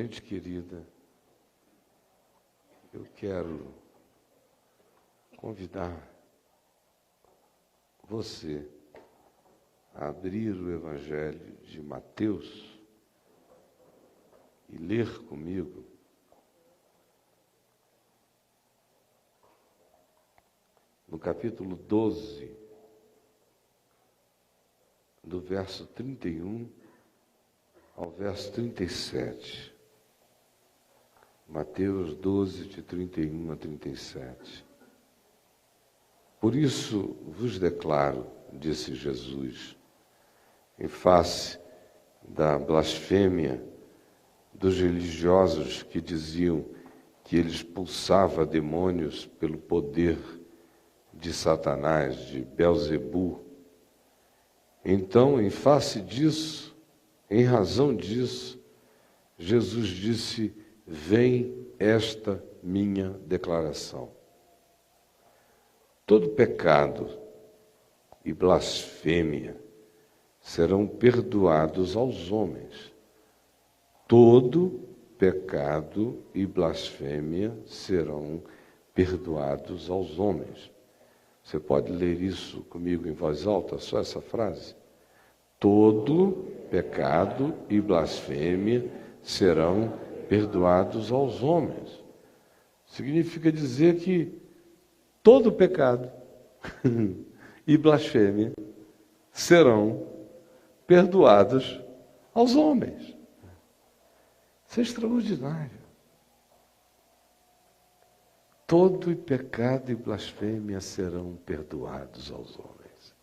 Gente querida, eu quero convidar você a abrir o Evangelho de Mateus e ler comigo no capítulo 12, do verso 31 ao verso 37. Mateus 12, de 31 a 37. Por isso vos declaro, disse Jesus, em face da blasfêmia dos religiosos que diziam que ele expulsava demônios pelo poder de Satanás, de Belzebu. Então, em face disso, em razão disso, Jesus disse: vem esta minha declaração. Todo pecado e blasfêmia serão perdoados aos homens. Todo pecado e blasfêmia serão perdoados aos homens. Você pode ler isso comigo em voz alta, só essa frase? Todo pecado e blasfêmia serão perdoados aos homens. Significa dizer que todo pecado e blasfêmia serão perdoados aos homens. Isso é extraordinário. Todo pecado e blasfêmia serão perdoados aos homens.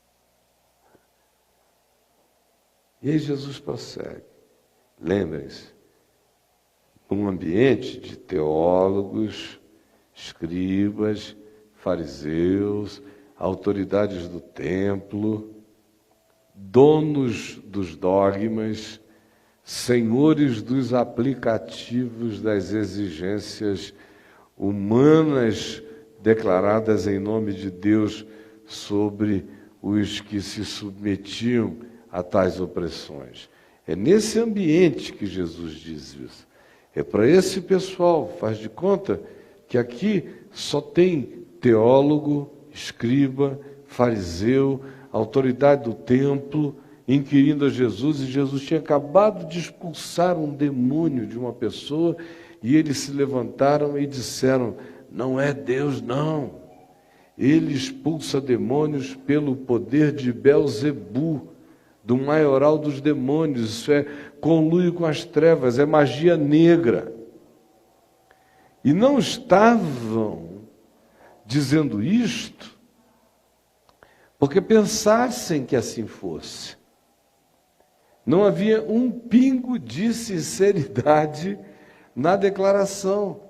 E aí Jesus prossegue. Lembrem-se, num ambiente de teólogos, escribas, fariseus, autoridades do templo, donos dos dogmas, senhores dos aplicativos das exigências humanas declaradas em nome de Deus sobre os que se submetiam a tais opressões. É nesse ambiente que Jesus diz isso. É para esse pessoal, faz de conta que aqui só tem teólogo, escriba, fariseu, autoridade do templo, inquirindo a Jesus, e Jesus tinha acabado de expulsar um demônio de uma pessoa, e eles se levantaram e disseram: não é Deus, não. Ele expulsa demônios pelo poder de Belzebu, do maioral dos demônios. Isso é conluio com as trevas, é magia negra. E não estavam dizendo isto porque pensassem que assim fosse. Não havia um pingo de sinceridade na declaração.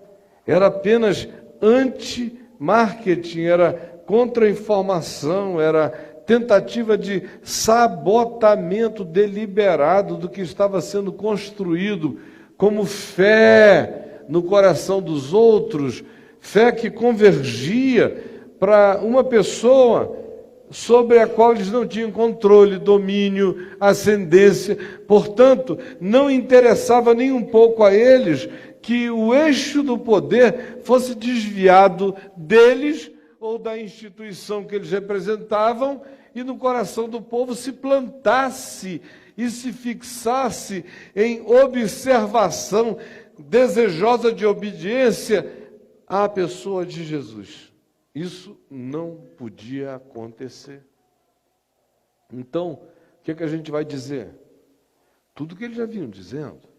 Era apenas anti-marketing, era contra-informação, era tentativa de sabotamento deliberado do que estava sendo construído como fé no coração dos outros, fé que convergia para uma pessoa sobre a qual eles não tinham controle, domínio, ascendência. Portanto, não interessava nem um pouco a eles que o eixo do poder fosse desviado deles ou da instituição que eles representavam, e no coração do povo se plantasse e se fixasse em observação desejosa de obediência à pessoa de Jesus. Isso não podia acontecer. Então, o que a gente vai dizer? Tudo que eles já vinham dizendo.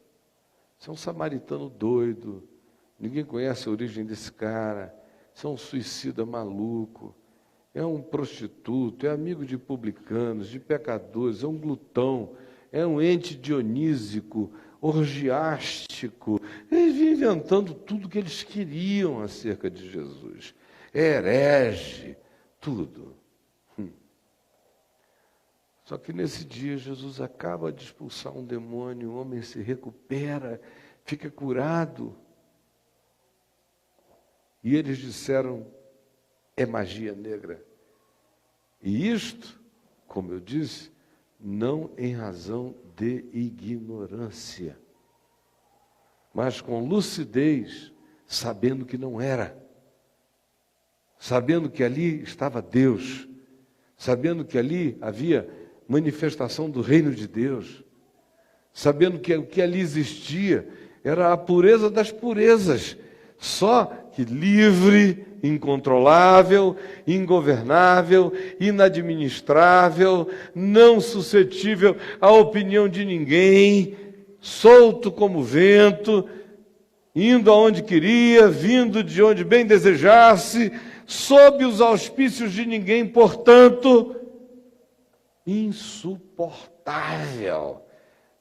Isso é um samaritano doido, ninguém conhece a origem desse cara, isso é um suicida maluco, é um prostituto, é amigo de publicanos, de pecadores, é um glutão, é um ente dionísico, orgiástico. Eles vinham inventando tudo que eles queriam acerca de Jesus. É herege, tudo. Só que nesse dia Jesus acaba de expulsar um demônio, o homem se recupera, fica curado. E eles disseram: é magia negra. E isto, como eu disse, não em razão de ignorância, mas com lucidez, sabendo que não era. Sabendo que ali estava Deus, sabendo que ali havia manifestação do reino de Deus, sabendo que o que ali existia era a pureza das purezas, só que livre, incontrolável, ingovernável, inadministrável, não suscetível à opinião de ninguém, solto como vento, indo aonde queria, vindo de onde bem desejasse, sob os auspícios de ninguém, portanto, insuportável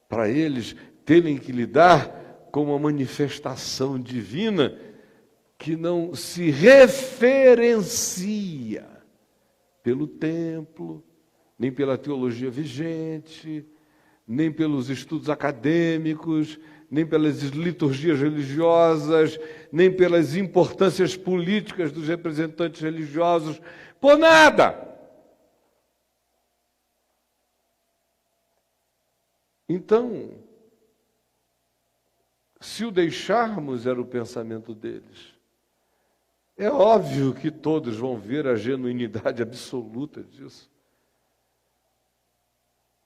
para eles terem que lidar com uma manifestação divina que não se referencia pelo templo, nem pela teologia vigente, nem pelos estudos acadêmicos, nem pelas liturgias religiosas, nem pelas importâncias políticas dos representantes religiosos, por nada. Então, se o deixarmos, era o pensamento deles, é óbvio que todos vão ver a genuinidade absoluta disso.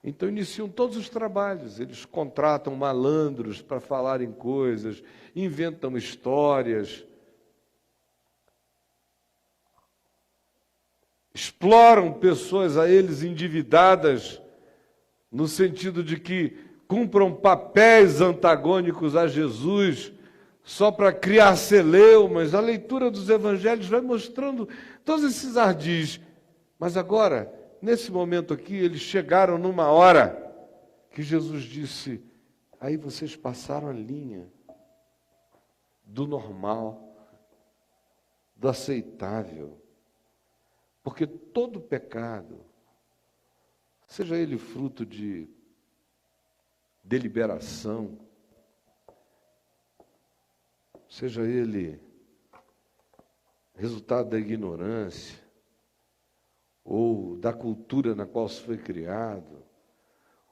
Então iniciam todos os trabalhos, eles contratam malandros para falarem coisas, inventam histórias, exploram pessoas a eles endividadas, no sentido de que cumpram papéis antagônicos a Jesus, só para criar celeumas. A leitura dos evangelhos vai mostrando todos esses ardis. Mas agora, nesse momento aqui, eles chegaram numa hora que Jesus disse: aí vocês passaram a linha do normal, do aceitável. Porque todo pecado, seja ele fruto de deliberação, seja ele resultado da ignorância, ou da cultura na qual se foi criado,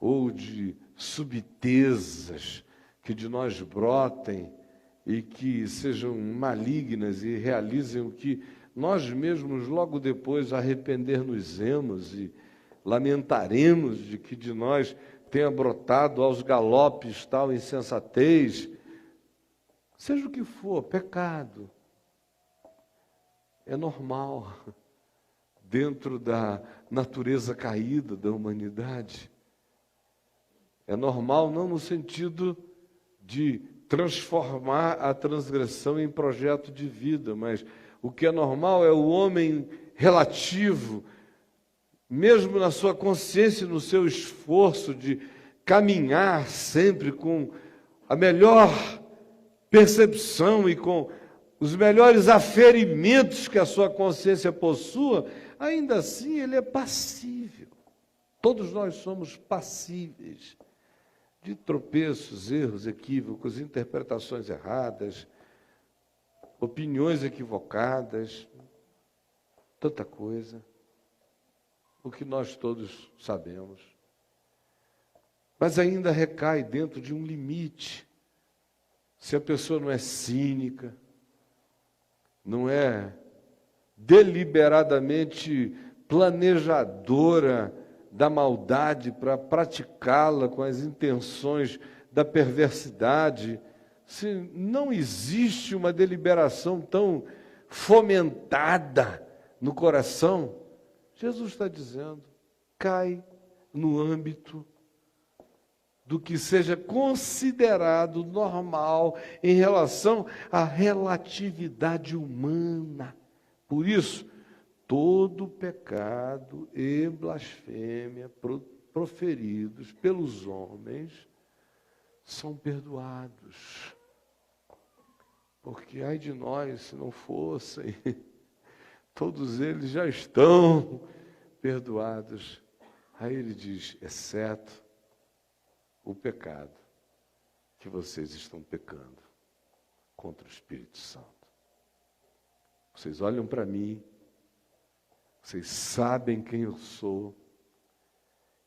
ou de subtezas que de nós brotem e que sejam malignas e realizem o que nós mesmos logo depois arrepender-nos-emos e lamentaremos de que de nós tenha brotado aos galopes tal insensatez. Seja o que for, pecado é normal dentro da natureza caída da humanidade. É normal não no sentido de transformar a transgressão em projeto de vida, mas o que é normal é o homem relativo, mesmo na sua consciência, no seu esforço de caminhar sempre com a melhor percepção e com os melhores aferimentos que a sua consciência possua, ainda assim ele é passível. Todos nós somos passíveis de tropeços, erros, equívocos, interpretações erradas, opiniões equivocadas, tanta coisa, o que nós todos sabemos. Mas ainda recai dentro de um limite. Se a pessoa não é cínica, não é deliberadamente planejadora da maldade para praticá-la com as intenções da perversidade, se não existe uma deliberação tão fomentada no coração, Jesus está dizendo, cai no âmbito do que seja considerado normal em relação à relatividade humana. Por isso, todo pecado e blasfêmia proferidos pelos homens são perdoados. Porque ai de nós se não fossem, todos eles já estão perdoados. Aí ele diz, exceto o pecado que vocês estão pecando contra o Espírito Santo. Vocês olham para mim, vocês sabem quem eu sou,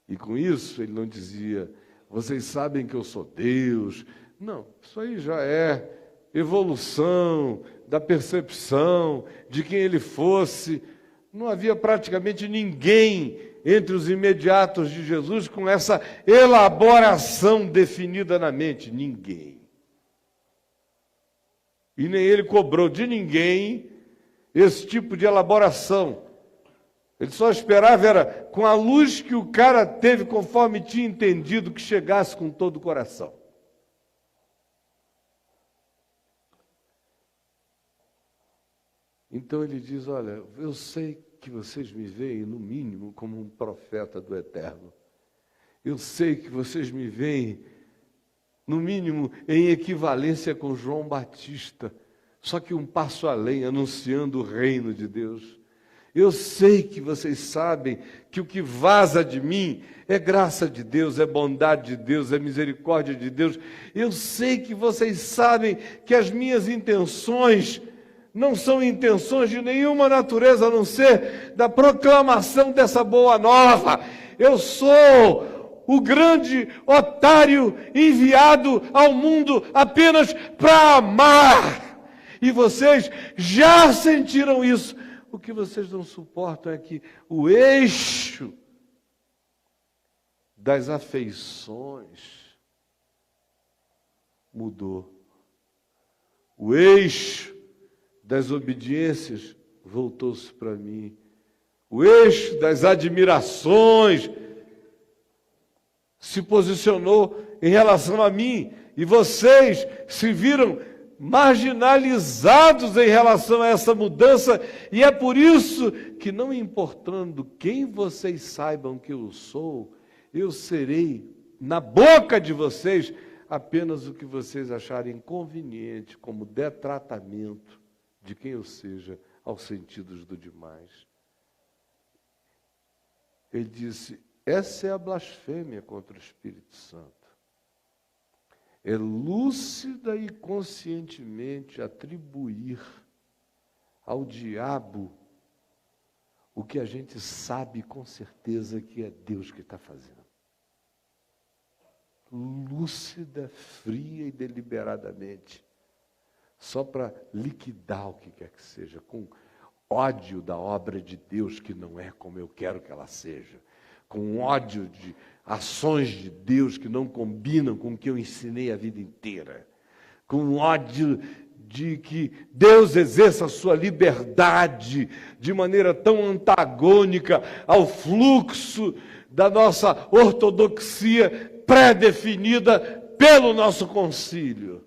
e com isso ele não dizia, vocês sabem que eu sou Deus, Não, isso aí já é evolução da percepção de quem ele fosse. Não havia praticamente ninguém entre os imediatos de Jesus com essa elaboração definida na mente. Ninguém. E nem ele cobrou de ninguém esse tipo de elaboração. Ele só esperava, era com a luz que o cara teve, conforme tinha entendido, que chegasse com todo o coração. Então ele diz, olha, eu sei que vocês me veem, no mínimo, como um profeta do Eterno. Eu sei que vocês me veem, no mínimo, em equivalência com João Batista, só que um passo além, anunciando o reino de Deus. Eu sei que vocês sabem que o que vaza de mim é graça de Deus, é bondade de Deus, é misericórdia de Deus. Eu sei que vocês sabem que as minhas intenções não são intenções de nenhuma natureza, a não ser da proclamação dessa boa nova. Eu sou o grande otário enviado ao mundo apenas para amar. E vocês já sentiram isso. O que vocês não suportam é que o eixo das afeições mudou. O eixo das obediências voltou-se para mim. O eixo das admirações se posicionou em relação a mim. E vocês se viram marginalizados em relação a essa mudança. E é por isso que, não importando quem vocês saibam que eu sou, eu serei na boca de vocês apenas o que vocês acharem conveniente como detratamento de quem eu seja, aos sentidos do demais. Ele disse, essa é a blasfêmia contra o Espírito Santo. É lúcida e conscientemente atribuir ao diabo o que a gente sabe com certeza que é Deus que está fazendo. Lúcida, fria e deliberadamente. Só para liquidar o que quer que seja, com ódio da obra de Deus, que não é como eu quero que ela seja, com ódio de ações de Deus que não combinam com o que eu ensinei a vida inteira, com ódio de que Deus exerça a sua liberdade de maneira tão antagônica ao fluxo da nossa ortodoxia pré-definida pelo nosso concílio.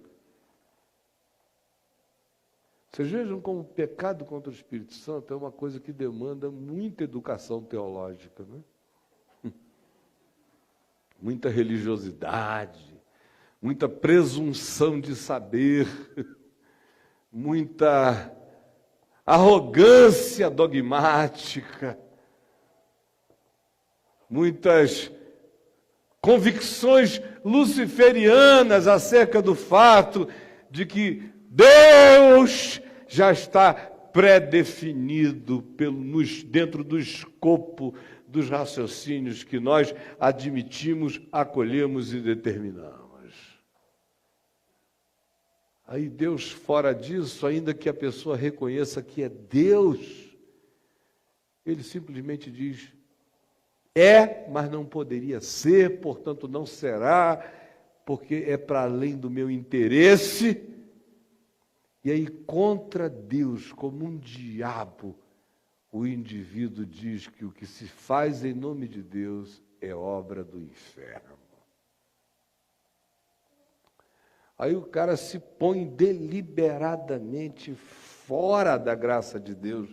Vocês vejam como o pecado contra o Espírito Santo é uma coisa que demanda muita educação teológica, né? Muita religiosidade, muita presunção de saber, muita arrogância dogmática, muitas convicções luciferianas acerca do fato de que Deus já está pré-definido dentro do escopo dos raciocínios que nós admitimos, acolhemos e determinamos. Aí Deus, fora disso, ainda que a pessoa reconheça que é Deus, ele simplesmente diz, é, mas não poderia ser, portanto não será, porque é para além do meu interesse. E aí, contra Deus, como um diabo, o indivíduo diz que o que se faz em nome de Deus é obra do inferno. Aí o cara se põe deliberadamente fora da graça de Deus,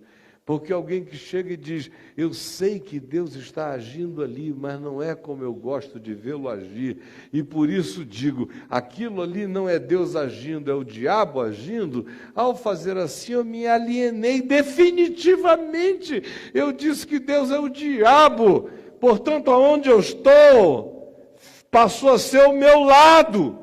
porque alguém que chega e diz, eu sei que Deus está agindo ali, mas não é como eu gosto de vê-lo agir, e por isso digo, aquilo ali não é Deus agindo, é o diabo agindo. Ao fazer assim, eu me alienei definitivamente. Eu disse que Deus é o diabo, portanto, aonde eu estou, passou a ser o meu lado.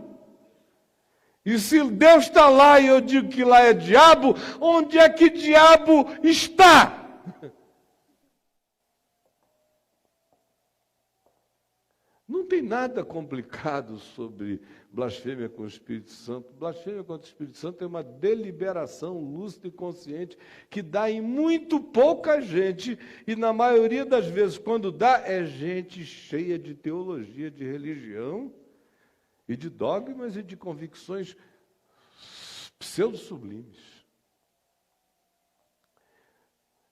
E se Deus está lá e eu digo que lá é diabo, onde é que diabo está? Não tem nada complicado sobre blasfêmia com o Espírito Santo. Blasfêmia contra o Espírito Santo é uma deliberação lúcida e consciente que dá em muito pouca gente, e na maioria das vezes, quando dá, é gente cheia de teologia, de religião, e de dogmas e de convicções pseudo-sublimes.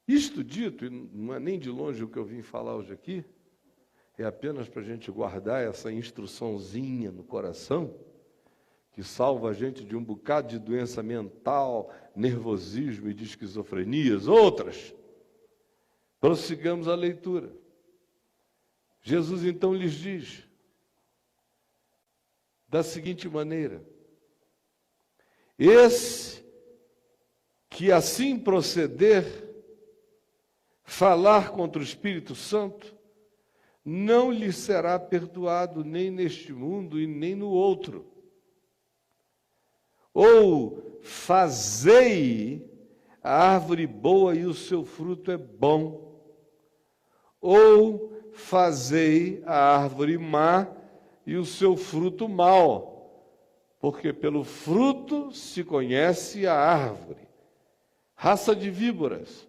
Isto dito, e não é nem de longe o que eu vim falar hoje aqui, é apenas para a gente guardar essa instruçãozinha no coração, que salva a gente de um bocado de doença mental, nervosismo e de esquizofrenias, outras. Prossigamos a leitura. Jesus então lhes diz, da seguinte maneira: esse que assim proceder, falar contra o Espírito Santo, não lhe será perdoado nem neste mundo e nem no outro. Ou fazei a árvore boa e o seu fruto é bom, ou fazei a árvore má e o seu fruto mau, porque pelo fruto se conhece a árvore. Raça de víboras,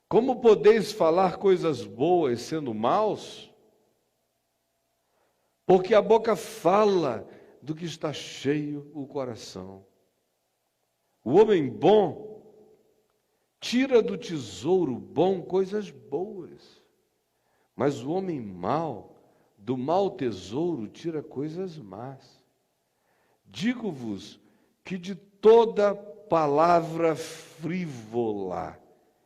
como podeis falar coisas boas sendo maus? Porque a boca fala do que está cheio o coração. O homem bom tira do tesouro bom coisas boas, mas o homem mau, do mau tesouro, tira coisas más. Digo-vos que de toda palavra frívola,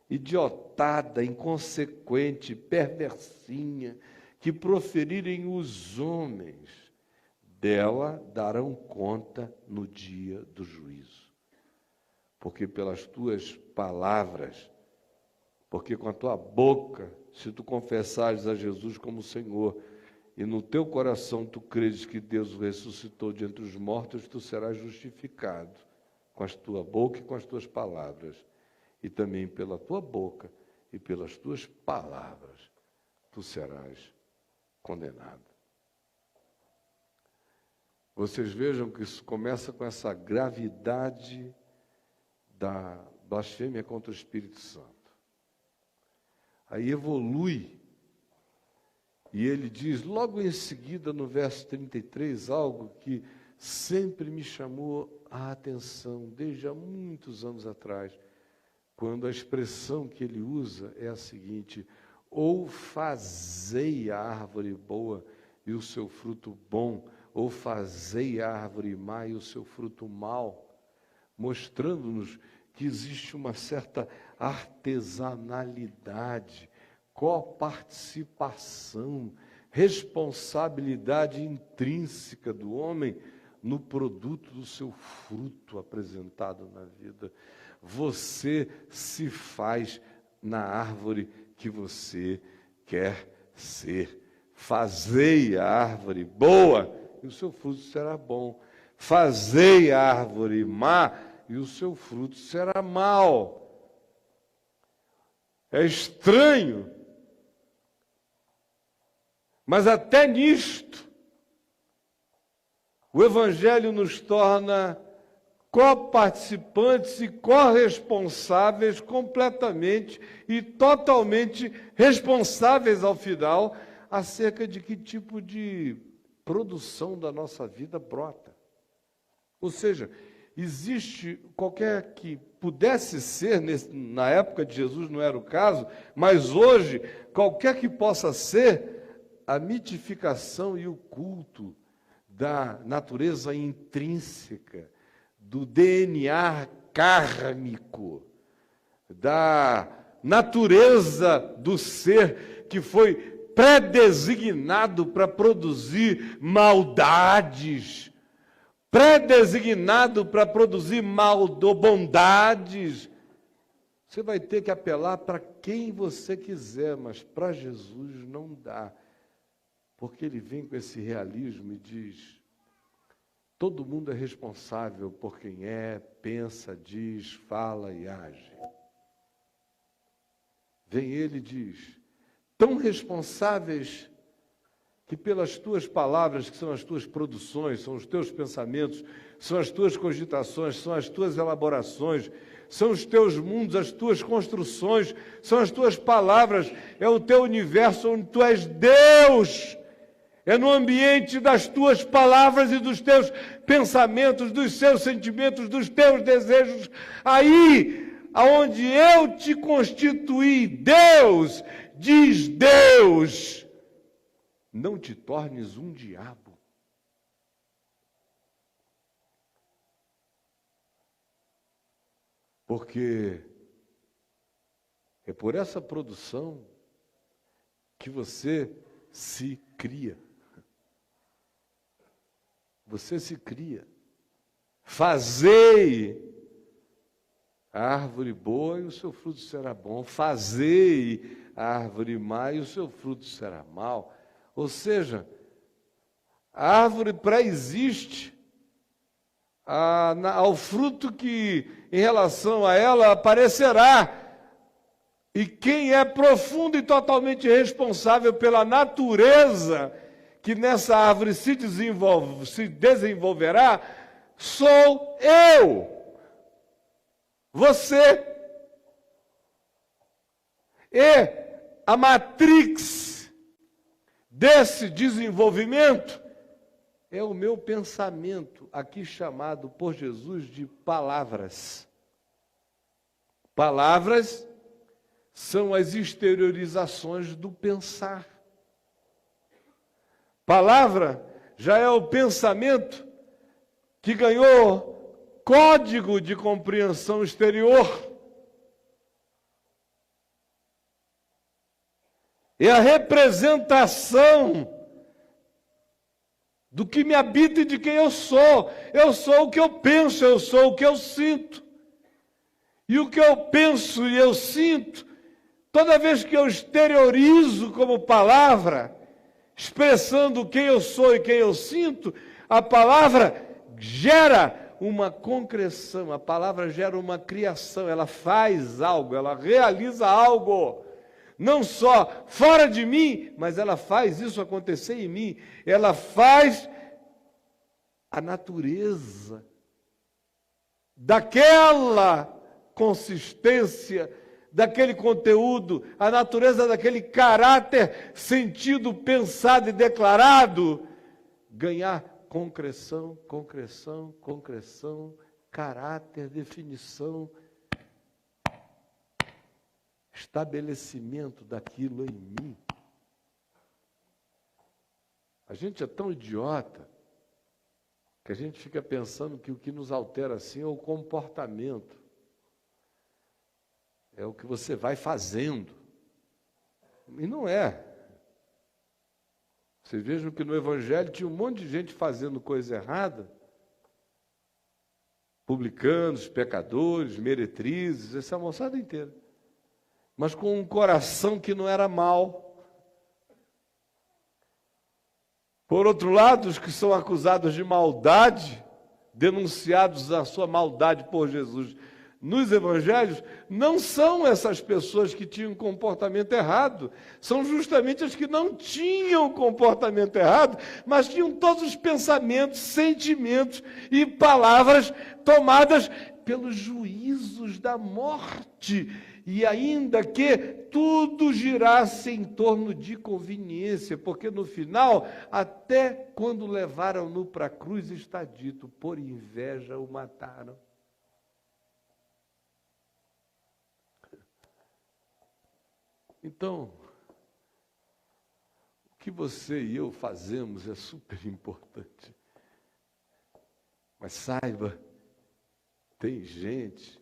idiotada, inconsequente, perversinha, que proferirem os homens, dela darão conta no dia do juízo. Porque pelas tuas palavras, porque com a tua boca, se tu confessares a Jesus como Senhor, e no teu coração tu credes que Deus o ressuscitou de entre os mortos, tu serás justificado com a tua boca e com as tuas palavras. E também pela tua boca e pelas tuas palavras, tu serás condenado. Vocês vejam que isso começa com essa gravidade da blasfêmia contra o Espírito Santo. Aí evolui, e ele diz, logo em seguida, no verso 33, algo que sempre me chamou a atenção, desde há muitos anos atrás, quando a expressão que ele usa é a seguinte: ou fazei a árvore boa e o seu fruto bom, ou fazei a árvore má e o seu fruto mau, mostrando-nos que existe uma certa artesanalidade, coparticipação, responsabilidade intrínseca do homem no produto do seu fruto apresentado na vida. Você se faz na árvore que você quer ser. Fazei a árvore boa e o seu fruto será bom. Fazei a árvore má e o seu fruto será mau. É estranho, mas até nisto, o Evangelho nos torna coparticipantes e corresponsáveis completamente e totalmente responsáveis ao final acerca de que tipo de produção da nossa vida brota. Ou seja, existe qualquer que pudesse ser, na época de Jesus não era o caso, mas hoje, qualquer que possa ser, a mitificação e o culto da natureza intrínseca, do DNA kármico, da natureza do ser que foi predesignado para produzir maldades, predesignado para produzir bondades. Você vai ter que apelar para quem você quiser, mas para Jesus não dá. Porque ele vem com esse realismo e diz: todo mundo é responsável por quem é, pensa, diz, fala e age. Vem ele e diz: tão responsáveis que pelas tuas palavras, que são as tuas produções, são os teus pensamentos, são as tuas cogitações, são as tuas elaborações, são os teus mundos, as tuas construções, são as tuas palavras, é o teu universo onde tu és Deus. É no ambiente das tuas palavras e dos teus pensamentos, dos seus sentimentos, dos teus desejos, aí aonde eu te constituí, Deus, diz Deus, não te tornes um diabo. Porque é por essa produção que você se cria. Você se cria. Fazei a árvore boa e o seu fruto será bom. Fazei a árvore má e o seu fruto será mau. Ou seja, a árvore pré-existe ao fruto que, em relação a ela, aparecerá. E quem é profundo e totalmente responsável pela natureza que nessa árvore se desenvolverá, sou eu. Você. E a matrix desse desenvolvimento é o meu pensamento, aqui chamado por Jesus de palavras. Palavras são as exteriorizações do pensar. Palavra já é o pensamento que ganhou código de compreensão exterior. É a representação do que me habita e de quem eu sou. Eu sou o que eu penso, eu sou o que eu sinto. E o que eu penso e eu sinto, toda vez que eu exteriorizo como palavra, expressando quem eu sou e quem eu sinto, a palavra gera uma concreção, a palavra gera uma criação, ela faz algo, ela realiza algo. Não só fora de mim, mas ela faz isso acontecer em mim. Ela faz a natureza daquela consistência, daquele conteúdo, a natureza daquele caráter sentido, pensado e declarado, ganhar concreção, concreção, concreção, caráter, definição, estabelecimento daquilo em mim. A gente é tão idiota que a gente fica pensando que o que nos altera assim é o comportamento. É o que você vai fazendo. E não é. Vocês vejam que no Evangelho tinha um monte de gente fazendo coisa errada, publicanos, pecadores, meretrizes, essa moçada inteira. Mas com um coração que não era mau. Por outro lado, os que são acusados de maldade, denunciados a sua maldade por Jesus nos evangelhos, não são essas pessoas que tinham comportamento errado, são justamente as que não tinham comportamento errado, mas tinham todos os pensamentos, sentimentos e palavras tomadas pelos juízos da morte, e ainda que tudo girasse em torno de conveniência, porque no final, até quando levaram-no para a cruz, está dito, por inveja o mataram. Então, o que você e eu fazemos é super importante. Mas saiba, tem gente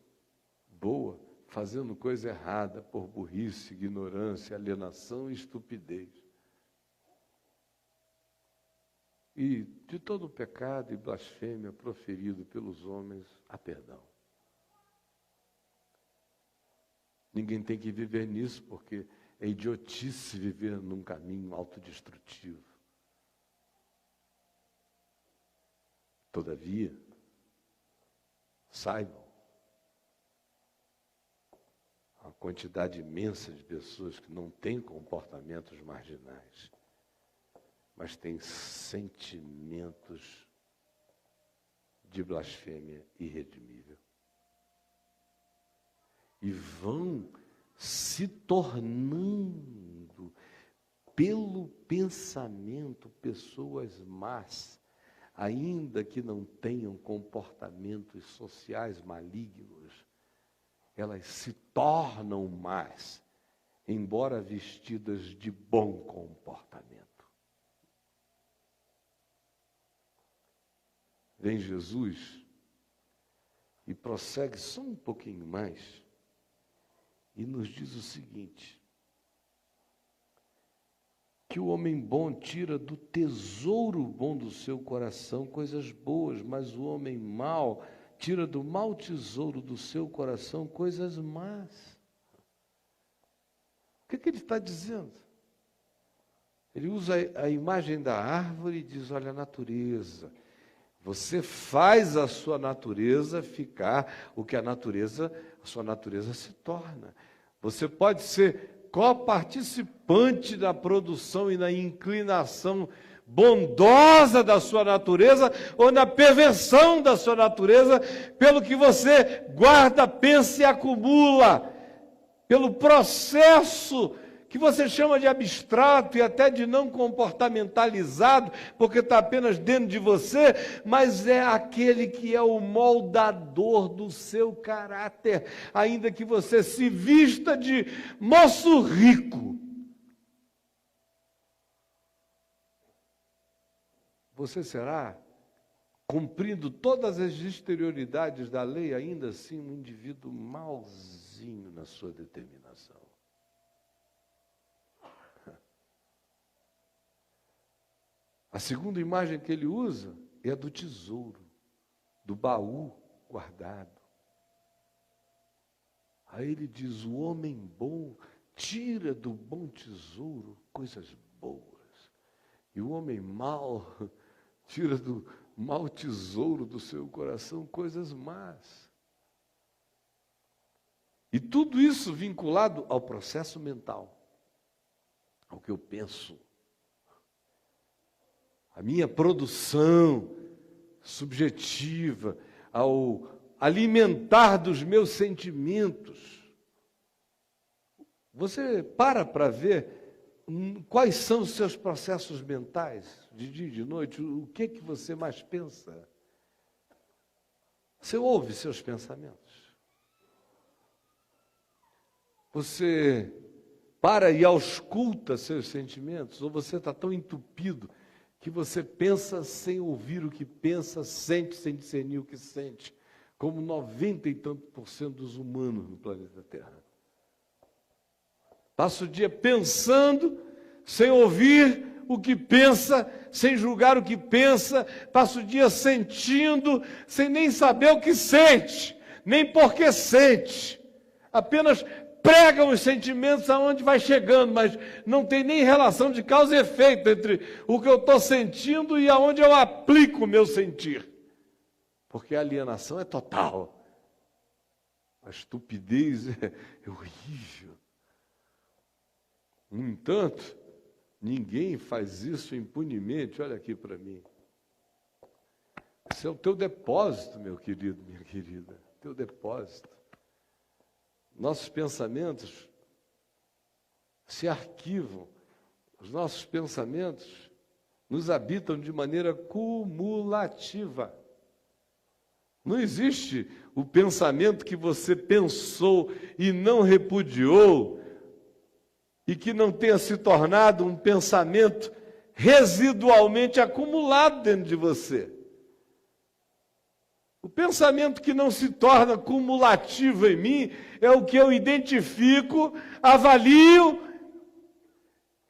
boa fazendo coisa errada por burrice, ignorância, alienação e estupidez. E de todo pecado e blasfêmia proferido pelos homens, há perdão. Ninguém tem que viver nisso, porque é idiotice viver num caminho autodestrutivo. Todavia, saibam, a quantidade imensa de pessoas que não têm comportamentos marginais, mas têm sentimentos de blasfêmia irredimível. E vão se tornando, pelo pensamento, pessoas más, ainda que não tenham comportamentos sociais malignos, elas se tornam más, embora vestidas de bom comportamento. Vem Jesus e prossegue só um pouquinho mais e nos diz o seguinte: que o homem bom tira do tesouro bom do seu coração coisas boas, mas o homem mau tira do mau tesouro do seu coração coisas más. O que ele está dizendo? Ele usa a imagem da árvore e diz: olha, a natureza. Você faz a sua natureza ficar o que a sua natureza se torna. Você pode ser coparticipante da produção e na inclinação bondosa da sua natureza ou na perversão da sua natureza, pelo que você guarda, pensa e acumula, pelo processo que você chama de abstrato e até de não comportamentalizado, porque está apenas dentro de você, mas é aquele que é o moldador do seu caráter, ainda que você se vista de moço rico. Você será, cumprindo todas as exterioridades da lei, ainda assim um indivíduo malzinho na sua determinação. A segunda imagem que ele usa é a do tesouro, do baú guardado. Aí ele diz: o homem bom tira do bom tesouro coisas boas, e o homem mau tira do mau tesouro do seu coração coisas más. E tudo isso vinculado ao processo mental, ao que eu penso, a minha produção subjetiva, ao alimentar dos meus sentimentos. Você para ver quais são os seus processos mentais, de dia e de noite, o que você mais pensa? Você ouve seus pensamentos? Você para e ausculta seus sentimentos? Ou você está tão entupido que você pensa sem ouvir o que pensa, sente sem discernir o que sente, como 90 e tanto % dos humanos no planeta Terra. Passa o dia pensando, sem ouvir o que pensa, sem julgar o que pensa, passa o dia sentindo, sem nem saber o que sente, nem por que sente, apenas prega os sentimentos aonde vai chegando, mas não tem nem relação de causa e efeito entre o que eu estou sentindo e aonde eu aplico o meu sentir. Porque a alienação é total. A estupidez é horrível. No entanto, ninguém faz isso impunemente. Olha aqui para mim. Esse é o teu depósito, meu querido, minha querida. Teu depósito. Nossos pensamentos se arquivam, os nossos pensamentos nos habitam de maneira cumulativa. Não existe o pensamento que você pensou e não repudiou, e que não tenha se tornado um pensamento residualmente acumulado dentro de você. O pensamento que não se torna cumulativo em mim é o que eu identifico, avalio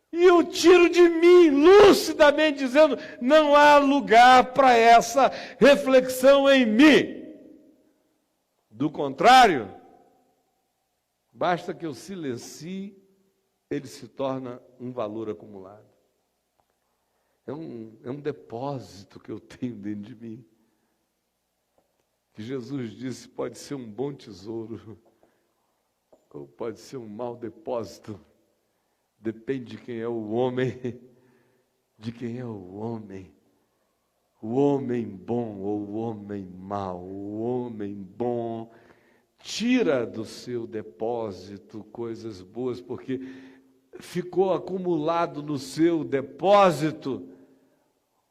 e eu tiro de mim lucidamente, dizendo: não há lugar para essa reflexão em mim. Do contrário, basta que eu silencie, ele se torna um valor acumulado. É um depósito que eu tenho dentro de mim. Que Jesus disse, pode ser um bom tesouro, ou pode ser um mau depósito. Depende de quem é o homem. de quem é o homem bom ou o homem mau. O homem bom tira do seu depósito coisas boas, porque ficou acumulado no seu depósito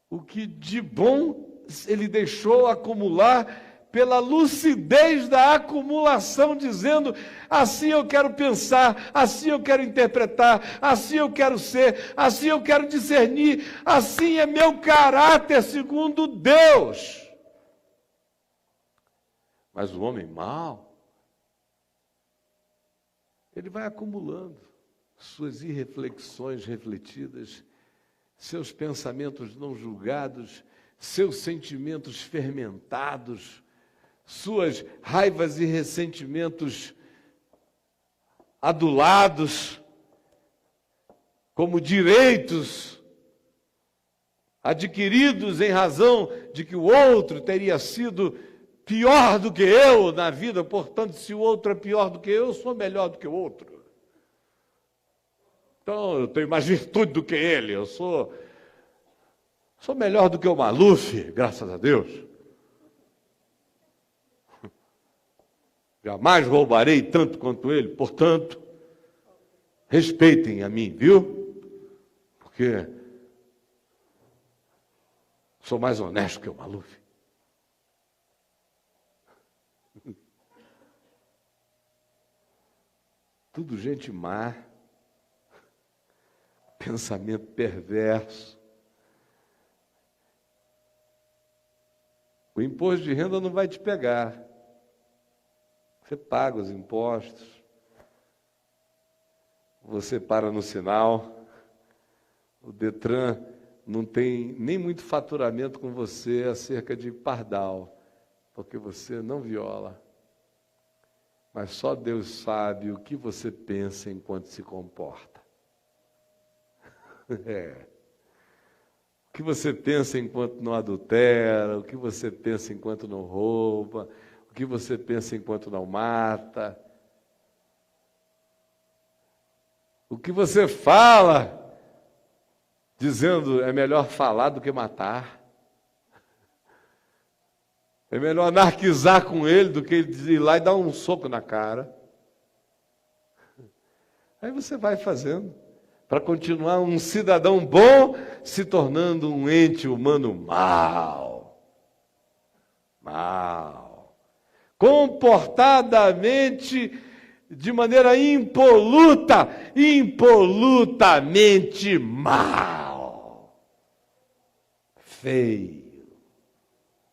o que de bom ele deixou acumular pela lucidez da acumulação, dizendo: assim eu quero pensar, assim eu quero interpretar, assim eu quero ser, assim eu quero discernir, assim é meu caráter segundo Deus. Mas o homem mau, ele vai acumulando suas irreflexões refletidas, seus pensamentos não julgados, seus sentimentos fermentados, suas raivas e ressentimentos adulados como direitos adquiridos em razão de que o outro teria sido pior do que eu na vida, portanto, se o outro é pior do que eu sou melhor do que o outro. Então, eu tenho mais virtude do que ele, eu sou melhor do que o Maluf, graças a Deus. Jamais roubarei tanto quanto ele, portanto, respeitem a mim, viu? Porque sou mais honesto que o Maluf. Tudo gente má, pensamento perverso. O imposto de renda não vai te pegar. Você paga os impostos, você para no sinal, o Detran não tem nem muito faturamento com você acerca de pardal, porque você não viola. Mas só Deus sabe o que você pensa enquanto se comporta. O que você pensa enquanto não adultera, o que você pensa enquanto não rouba, o que você pensa enquanto não mata, o que você fala, dizendo é melhor falar do que matar, é melhor anarquizar com ele do que ir lá e dar um soco na cara. Aí você vai fazendo, para continuar um cidadão bom, se tornando um ente humano mau. Comportadamente, de maneira impolutamente mal, feio,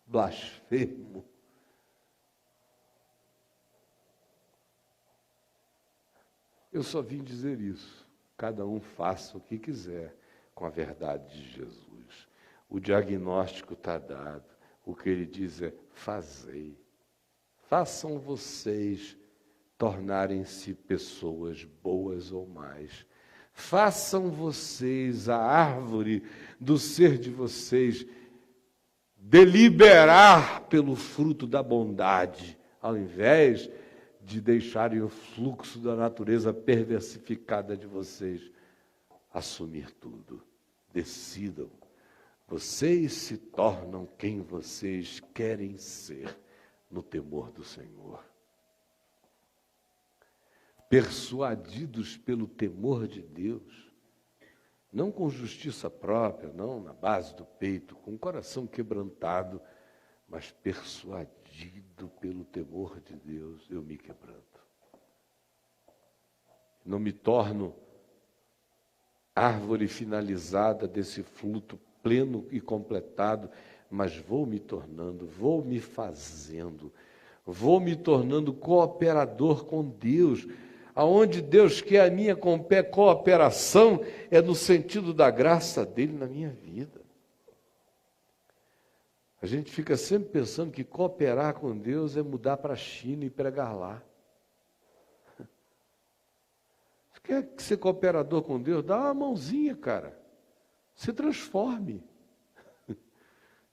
blasfemo. Eu só vim dizer isso. Cada um faça o que quiser com a verdade de Jesus. O diagnóstico está dado. O que ele diz é: fazei. Façam vocês tornarem-se pessoas boas ou mais. Façam vocês a árvore do ser de vocês deliberar pelo fruto da bondade, ao invés de deixarem o fluxo da natureza perversificada de vocês assumir tudo. Decidam. Vocês se tornam quem vocês querem ser no temor do Senhor. Persuadidos pelo temor de Deus, não com justiça própria, não na base do peito, com o coração quebrantado, mas persuadido pelo temor de Deus, eu me quebranto. Não me torno árvore finalizada desse fruto pleno e completado, mas vou me tornando, vou me fazendo, vou me tornando cooperador com Deus. Aonde Deus quer a minha cooperação é no sentido da graça dele na minha vida. A gente fica sempre pensando que cooperar com Deus é mudar para a China e pregar lá. Você quer ser cooperador com Deus? Dá uma mãozinha, cara. Se transforme.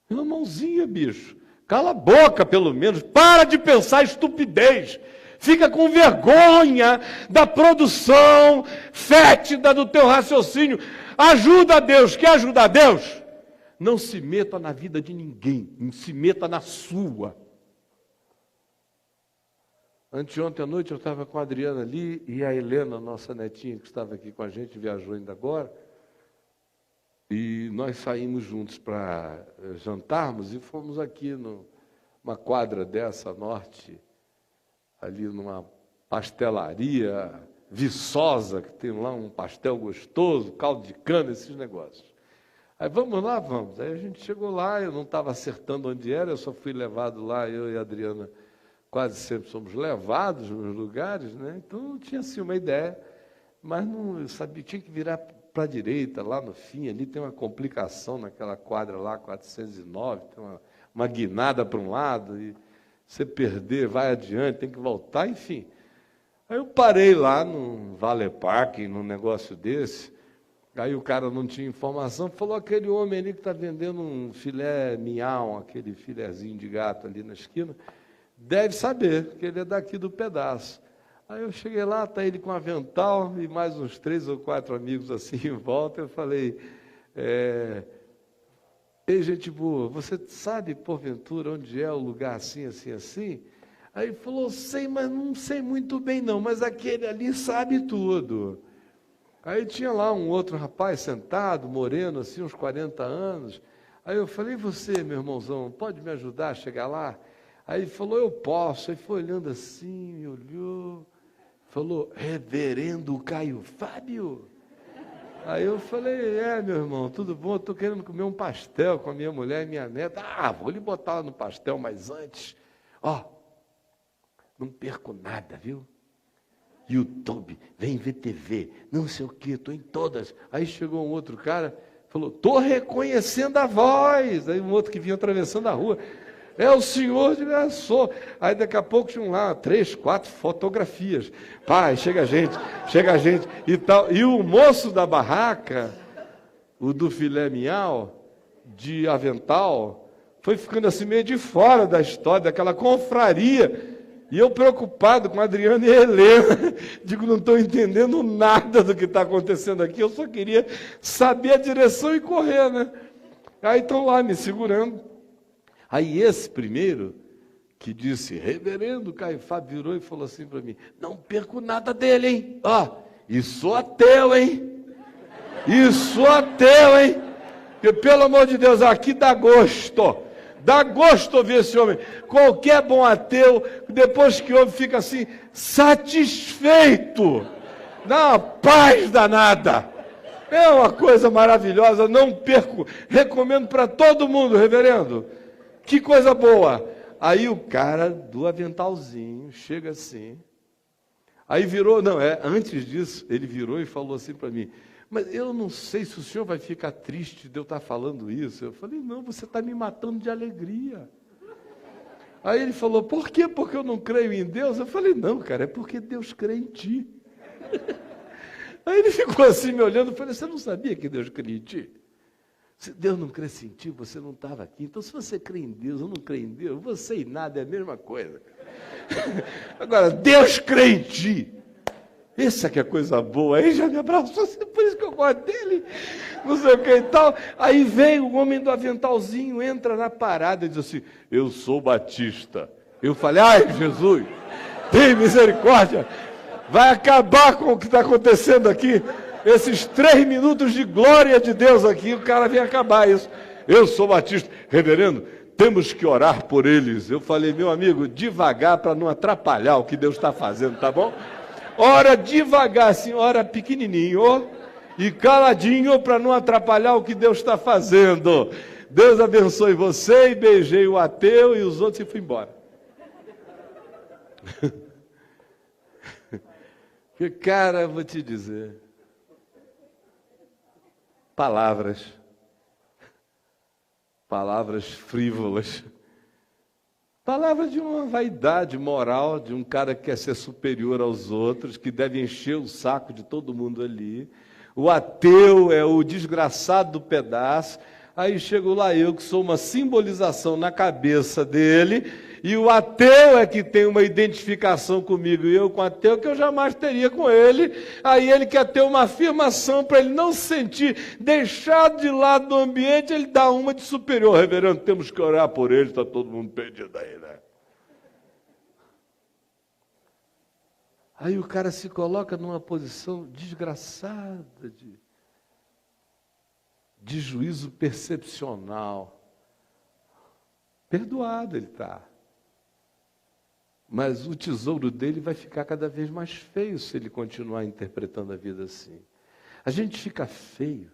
Uma mãozinha, bicho. Cala a boca, pelo menos. Para de pensar estupidez. Fica com vergonha da produção fétida do teu raciocínio. ajuda a Deus. Quer ajudar a Deus? Não se meta na vida de ninguém, não se meta na sua. Anteontem à noite eu estava com a Adriana ali e a Helena, nossa netinha, que estava aqui com a gente, viajou ainda agora. E nós saímos juntos para jantarmos e fomos aqui numa quadra dessa, norte, ali numa pastelaria Viçosa, que tem lá um pastel gostoso, caldo de cana, esses negócios. Aí vamos lá, vamos. Aí a gente chegou lá, eu não estava acertando onde era, eu só fui levado lá, eu e a Adriana quase sempre somos levados nos lugares, né? Então não tinha assim uma ideia, mas não, eu sabia, tinha que virar para a direita, lá no fim, ali tem uma complicação naquela quadra lá, 409, tem uma guinada para um lado, e você perder, vai adiante, tem que voltar, enfim. Aí eu parei lá num Vale Parking, num negócio desse, aí o cara não tinha informação, falou, aquele homem ali que está vendendo um filé mignon, aquele filézinho de gato ali na esquina, deve saber que ele é daqui do pedaço. Aí eu cheguei lá, está ele com um avental e mais uns 3 ou 4 amigos assim em volta. Eu falei, ei, gente boa, você sabe, porventura, onde é o lugar assim, assim, assim? Aí ele falou, sei, mas não sei muito bem não, mas aquele ali sabe tudo. Aí tinha lá um outro rapaz sentado, moreno, assim, uns 40 anos. Aí eu falei, você, meu irmãozão, pode me ajudar a chegar lá? Aí ele falou, eu posso. Aí foi olhando assim, me olhou, falou, reverendo Caio Fábio? Aí eu falei, meu irmão, tudo bom? Estou querendo comer um pastel com a minha mulher e minha neta. Vou lhe botar lá no pastel, mas antes, não perco nada, viu? YouTube, vem ver TV, não sei o quê, estou em todas. Aí chegou um outro cara, falou, estou reconhecendo a voz. Aí um outro que vinha atravessando a rua, é o senhor de Sou. Aí daqui a pouco tinham lá 3, 4 fotografias. Pai, chega a gente e tal. E o moço da barraca, o do filé mignon, de avental, foi ficando assim meio de fora da história, daquela confraria. E eu preocupado com a Adriana e a Helena, digo, não estou entendendo nada do que está acontecendo aqui, eu só queria saber a direção e correr, né? Aí estão lá me segurando. Aí esse primeiro, que disse, reverendo Caio Fábio, virou e falou assim para mim, não perco nada dele, hein? E sou ateu, hein? E sou ateu, hein? Porque, pelo amor de Deus, aqui dá gosto ouvir esse homem. Qualquer bom ateu, depois que ouve, fica assim, satisfeito, dá uma paz danada. É uma coisa maravilhosa, não perco, recomendo para todo mundo, reverendo. Que coisa boa! Aí o cara do aventalzinho chega assim, aí virou, antes disso, ele virou e falou assim para mim, mas eu não sei se o senhor vai ficar triste de eu estar falando isso. Eu falei, não, você está me matando de alegria. Aí ele falou, por quê? Porque eu não creio em Deus? Eu falei, não, cara, é porque Deus crê em ti. Aí ele ficou assim me olhando, eu falei, você não sabia que Deus crê em ti? Se Deus não cresce em ti, você não estava aqui. Então, se você crê em Deus ou não crê em Deus, você e nada é a mesma coisa. Agora, Deus crê em ti. Essa que é coisa boa. Aí já me abraçou, assim, por isso que eu gosto dele. Não sei o que e tal. Aí vem o homem do aventalzinho, entra na parada e diz assim, eu sou batista. Eu falei, ai Jesus, tem misericórdia. Vai acabar com o que está acontecendo aqui. Esses 3 minutos de glória de Deus aqui, o cara vem acabar isso. Eu sou batista. Reverendo, temos que orar por eles. Eu falei, meu amigo, devagar para não atrapalhar o que Deus está fazendo, tá bom? Ora devagar, assim, ora pequenininho e caladinho para não atrapalhar o que Deus está fazendo. Deus abençoe você, e beijei o ateu e os outros e fui embora. Porque, cara, vou te dizer, palavras frívolas, palavras de uma vaidade moral, de um cara que quer ser superior aos outros, que deve encher o saco de todo mundo ali. O ateu é o desgraçado do pedaço. Aí chego lá eu, que sou uma simbolização na cabeça dele, e o ateu é que tem uma identificação comigo, e eu com o ateu que eu jamais teria com ele. Aí ele quer ter uma afirmação para ele não se sentir deixado de lado do ambiente, ele dá uma de superior. Reverendo, temos que orar por ele, está todo mundo perdido aí, né? Aí o cara se coloca numa posição desgraçada de juízo percepcional. Perdoado ele está. Mas o tesouro dele vai ficar cada vez mais feio se ele continuar interpretando a vida assim. A gente fica feio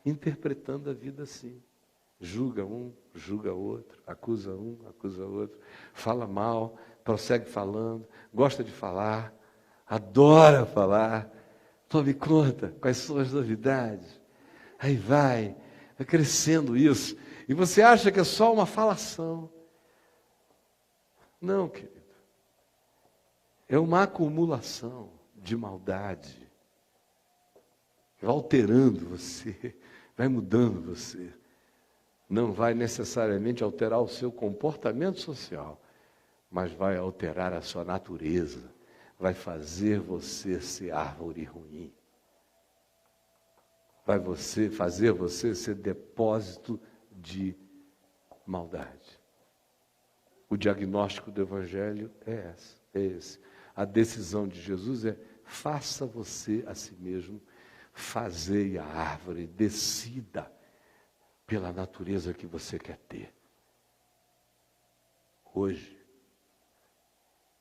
interpretando a vida assim. Julga um, julga outro, acusa um, acusa outro, fala mal, prossegue falando, gosta de falar, adora falar. Tome conta quais são as novidades. Aí vai crescendo isso. E você acha que é só uma falação. Não, querido. É uma acumulação de maldade. Vai alterando você, vai mudando você. Não vai necessariamente alterar o seu comportamento social, mas vai alterar a sua natureza. Vai fazer você ser árvore ruim. Vai fazer você ser depósito de maldade. O diagnóstico do Evangelho é esse. A decisão de Jesus é: faça você a si mesmo, fazei a árvore, decida pela natureza que você quer ter. Hoje.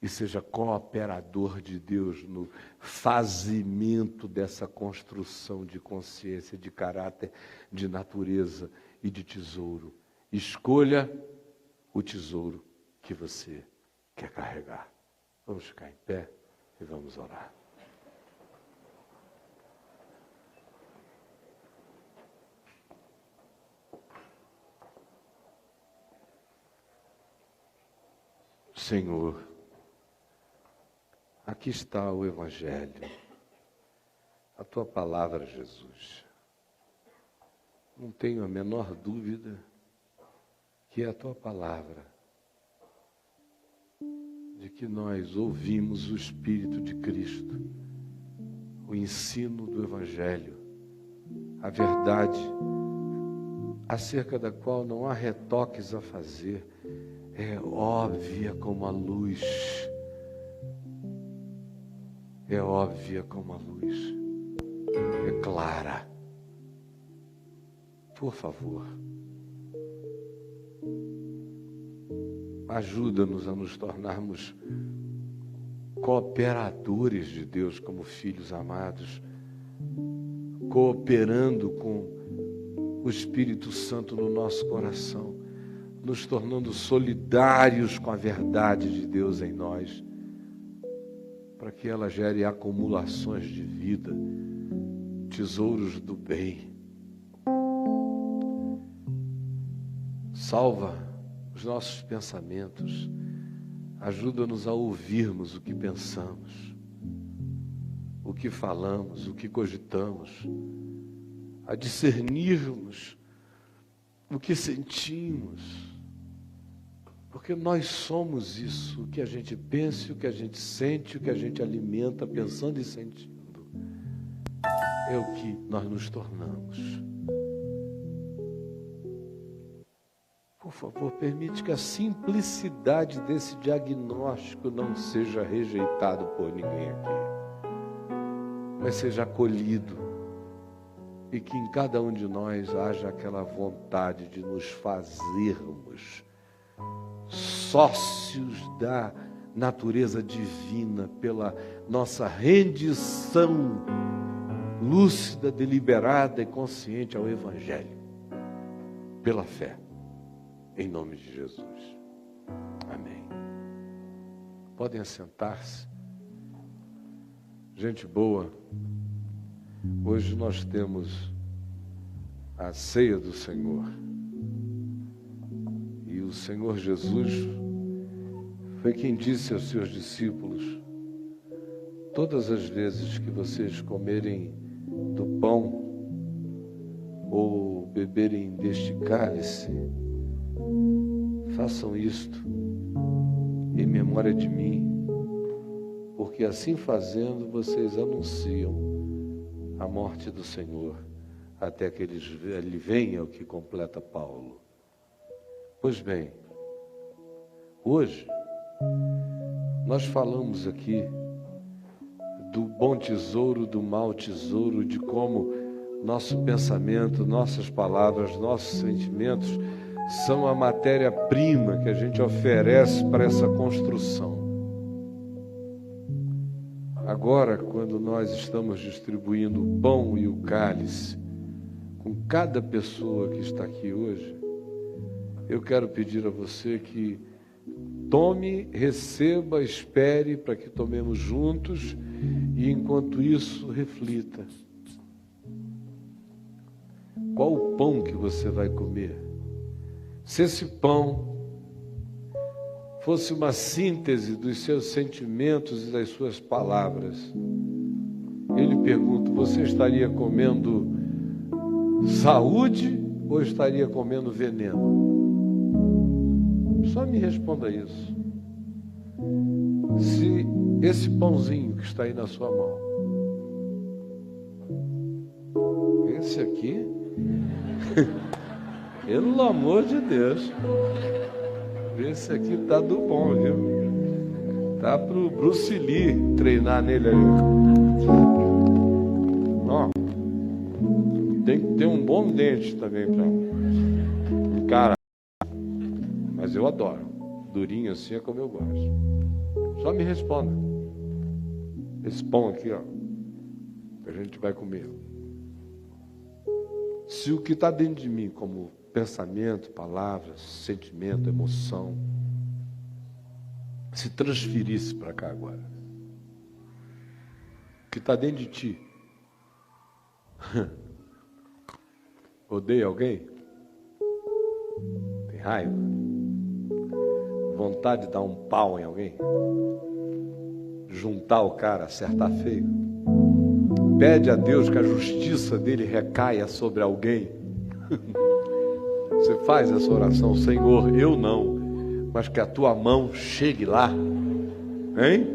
E seja cooperador de Deus no fazimento dessa construção de consciência, de caráter, de natureza e de tesouro. Escolha o tesouro que você quer carregar. Vamos ficar em pé e vamos orar. Senhor, aqui está o Evangelho, a Tua palavra, Jesus. Não tenho a menor dúvida que é a Tua palavra, de que nós ouvimos o Espírito de Cristo, o ensino do Evangelho, a verdade acerca da qual não há retoques a fazer, é óbvia como a luz. É óbvia como a luz, é clara. Por favor, ajuda-nos a nos tornarmos cooperadores de Deus como filhos amados, cooperando com o Espírito Santo no nosso coração, nos tornando solidários com a verdade de Deus em nós, para que ela gere acumulações de vida, tesouros do bem. Salva os nossos pensamentos, ajuda-nos a ouvirmos o que pensamos, o que falamos, o que cogitamos, a discernirmos o que sentimos, porque nós somos isso, o que a gente pensa, o que a gente sente, o que a gente alimenta pensando e sentindo, é o que nós nos tornamos. Por favor, permite que a simplicidade desse diagnóstico não seja rejeitado por ninguém aqui, mas seja acolhido, e que em cada um de nós haja aquela vontade de nos fazermos sócios da natureza divina pela nossa rendição lúcida, deliberada e consciente ao Evangelho, pela fé, em nome de Jesus. Amém. Podem assentar-se. Gente boa, hoje nós temos a ceia do Senhor. E o Senhor Jesus foi quem disse aos seus discípulos: todas as vezes que vocês comerem do pão ou beberem deste cálice, façam isto em memória de mim, porque assim fazendo vocês anunciam a morte do Senhor, até que ele venha, o que completa Paulo. Pois bem, hoje nós falamos aqui do bom tesouro, do mau tesouro, de como nosso pensamento, nossas palavras, nossos sentimentos são a matéria-prima que a gente oferece para essa construção. Agora, quando nós estamos distribuindo o pão e o cálice com cada pessoa que está aqui hoje, eu quero pedir a você que tome, receba, espere para que tomemos juntos e, enquanto isso, reflita. Qual o pão que você vai comer? Se esse pão fosse uma síntese dos seus sentimentos e das suas palavras, eu lhe pergunto, você estaria comendo saúde ou estaria comendo veneno? Só me responda isso. Se esse pãozinho que está aí na sua mão, esse aqui, pelo amor de Deus, esse aqui tá do bom, viu? Tá pro Bruce Lee treinar nele ali. Ó, tem que ter um bom dente também para cara. Mas eu adoro. Durinho assim é como eu gosto. Só me responda. Esse pão aqui, ó, que a gente vai comer. Se o que está dentro de mim, como pensamento, palavras, sentimento, emoção, se transferisse para cá agora, o que está dentro de ti, odeia alguém? Tem raiva? Vontade de dar um pau em alguém? Juntar o cara, acertar feio? Pede a Deus que a justiça dele recaia sobre alguém? Você faz essa oração, Senhor, eu não, mas que a tua mão chegue lá, hein?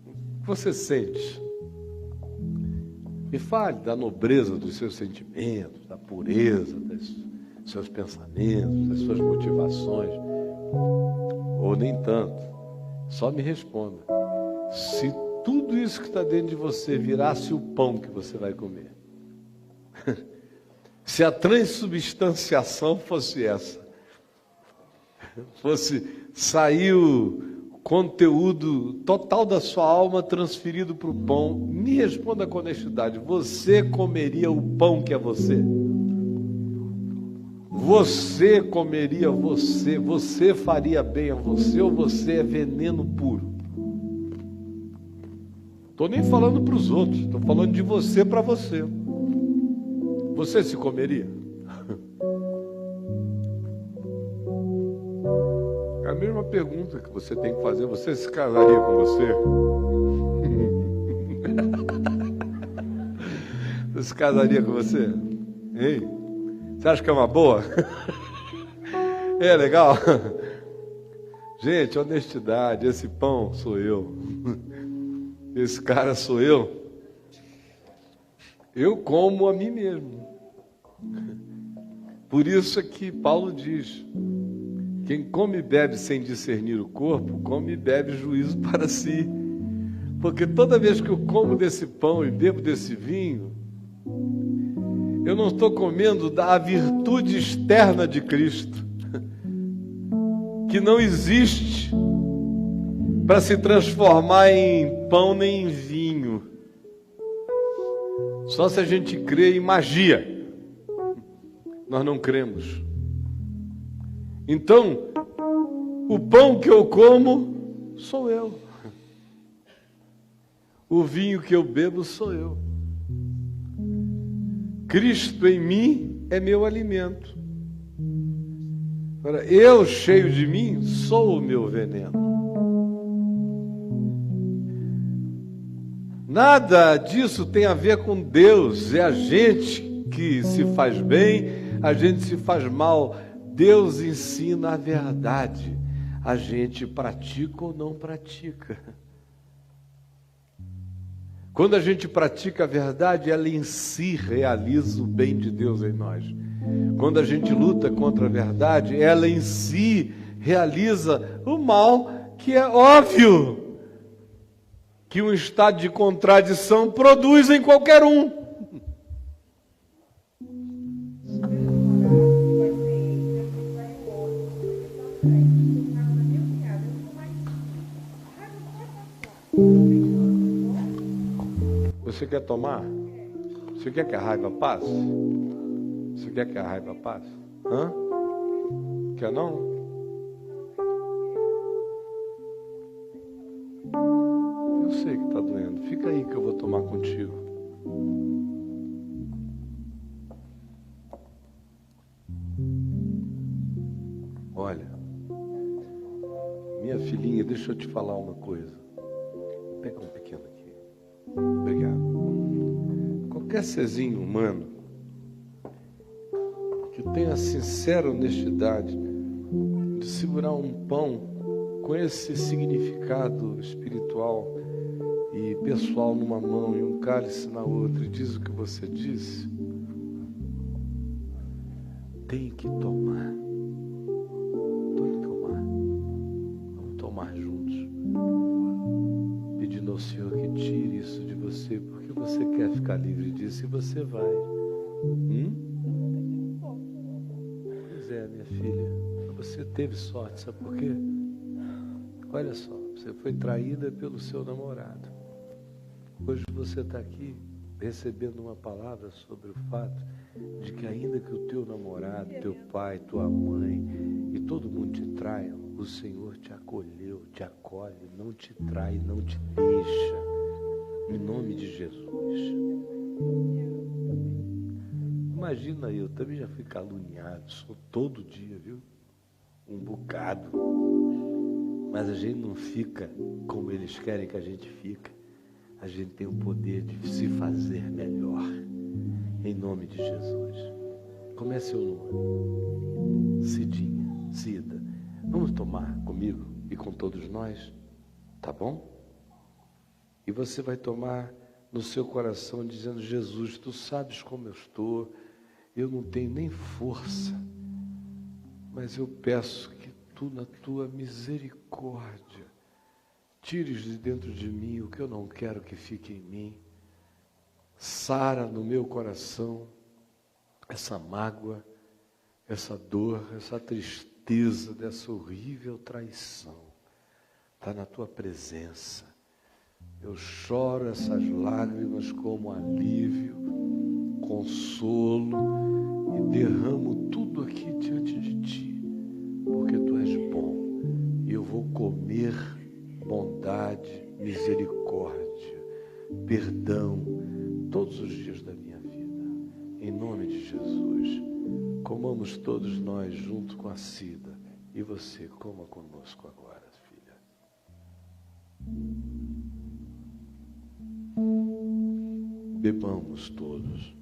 O que você sente? Me fale da nobreza dos seus sentimentos, da pureza dos seus pensamentos, das suas motivações, ou nem tanto. Só me responda. Se tudo isso que está dentro de você virasse o pão que você vai comer, se a transubstanciação fosse essa, fosse sair o conteúdo total da sua alma transferido para o pão, me responda com honestidade, você comeria o pão que é você? Você comeria você? Você faria bem a você ou você é veneno puro? Estou nem falando para os outros, estou falando de você para você. Você se comeria? É a mesma pergunta que você tem que fazer. Você se casaria com você? Você se casaria com você? Ei, você acha que é uma boa? É legal? Gente, honestidade, esse pão sou eu. Esse cara sou eu. Eu como a mim mesmo. Por isso é que Paulo diz: quem come e bebe sem discernir o corpo, come e bebe juízo para si. Porque toda vez que eu como desse pão e bebo desse vinho, eu não estou comendo da virtude externa de Cristo, que não existe para se transformar em pão nem em vinho. Só se a gente crê em magia. Nós não cremos. Então, o pão que eu como sou eu. O vinho que eu bebo sou eu. Cristo em mim é meu alimento. Agora, eu cheio de mim sou o meu veneno. Nada disso tem a ver com Deus. É a gente que se faz bem, a gente se faz mal. Deus ensina a verdade. A gente pratica ou não pratica. Quando a gente pratica a verdade, ela em si realiza o bem de Deus em nós. Quando a gente luta contra a verdade, ela em si realiza o mal, que é óbvio que um estado de contradição produz em qualquer um. Você quer tomar? Você quer que a raiva passe? Você quer que a raiva passe? Hã? Quer não? Eu sei que está doendo. Fica aí que eu vou tomar contigo. Olha, minha filhinha, deixa eu te falar uma coisa. Pega um pequeno aqui. Obrigado. Qualquer serzinho humano que tenha a sincera honestidade de segurar um pão com esse significado espiritual e pessoal numa mão e um cálice na outra, e diz o que você disse, tem que tomar. Tem que tomar. Vamos tomar juntos. Pedindo ao Senhor que tire isso de você, porque você quer ficar livre disso e você vai. Pois é, minha filha, você teve sorte, sabe por quê? Olha só, você foi traída pelo seu namorado. Hoje você está aqui recebendo uma palavra sobre o fato de que ainda que o teu namorado, teu pai, tua mãe e todo mundo te traiam, o Senhor te acolheu, te acolhe, não te trai, não te deixa. Em nome de Jesus. Imagina, eu também já fui caluniado, sou todo dia, viu? Um bocado. Mas a gente não fica como eles querem que a gente fique. A gente tem o poder de se fazer melhor. Em nome de Jesus. Como é seu nome? Cidinha, Cida. Vamos tomar comigo e com todos nós? Tá bom? E você vai tomar no seu coração dizendo: Jesus, tu sabes como eu estou. Eu não tenho nem força. Mas eu peço que tu, na tua misericórdia, tires de dentro de mim o que eu não quero que fique em mim. Sara no meu coração essa mágoa, essa dor, essa tristeza dessa horrível traição. Está na tua presença. Eu choro essas lágrimas como alívio, consolo e derramo tudo aqui diante de ti, porque tu és bom e eu vou comer bondade, misericórdia, perdão todos os dias da minha vida. Em nome de Jesus, comamos todos nós junto com a Cida, e você coma conosco agora, filha. Bebamos todos.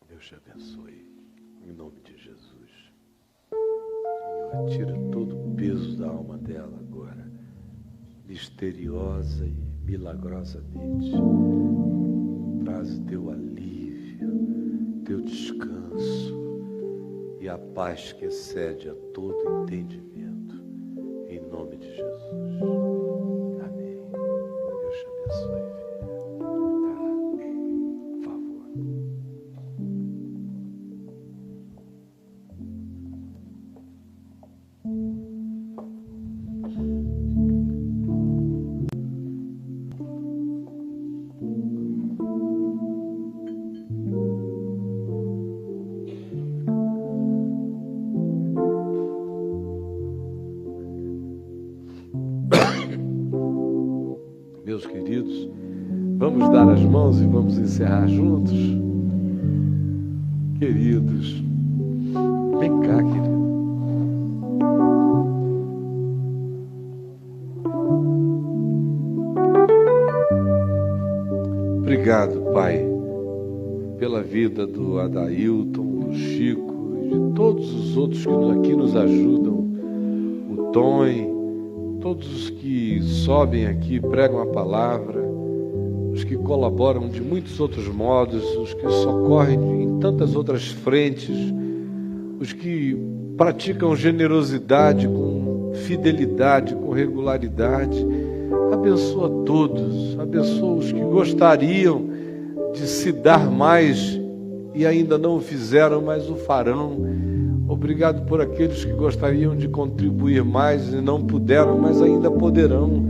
Deus te abençoe, em nome de Jesus. Senhor, tira todo o peso da alma dela agora, misteriosa e milagrosamente. Traz o teu alívio, teu descanso e a paz que excede a todo entendimento, em nome de Jesus. Amém. Deus te abençoe, filha. Por favor. Meus queridos, vamos dar as mãos e vamos encerrar juntos. queridos. Vem cá, querido. Obrigado, Pai, pela vida do Adailton, do Chico e de todos os outros que aqui nos ajudam, o Tom, todos os que sobem aqui, pregam a palavra, os que colaboram de muitos outros modos, os que socorrem em tantas outras frentes, os que praticam generosidade com fidelidade, com regularidade. Abençoa todos, abençoa os que gostariam de se dar mais e ainda não o fizeram, mas o farão. Obrigado por aqueles que gostariam de contribuir mais e não puderam, mas ainda poderão.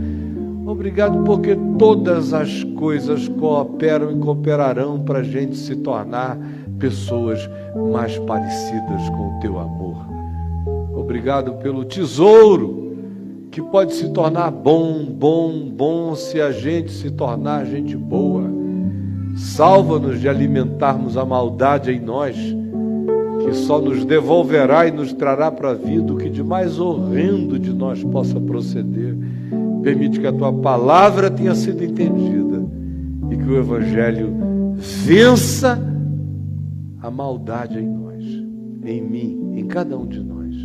Obrigado porque todas as coisas cooperam e cooperarão para a gente se tornar pessoas mais parecidas com o teu amor. Obrigado pelo tesouro que pode se tornar bom se a gente se tornar gente boa. Salva-nos de alimentarmos a maldade em nós, que só nos devolverá e nos trará para a vida o que de mais horrendo de nós possa proceder. Permite que a tua palavra tenha sido entendida e que o Evangelho vença a maldade em nós, em mim, em cada um de nós,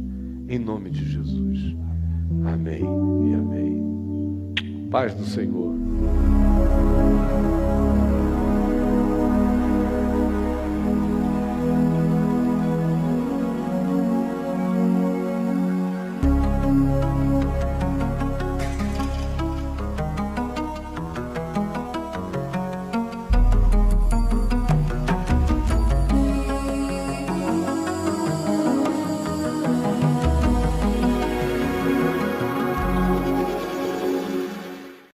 em nome de Jesus. Amém e amém. Paz do Senhor.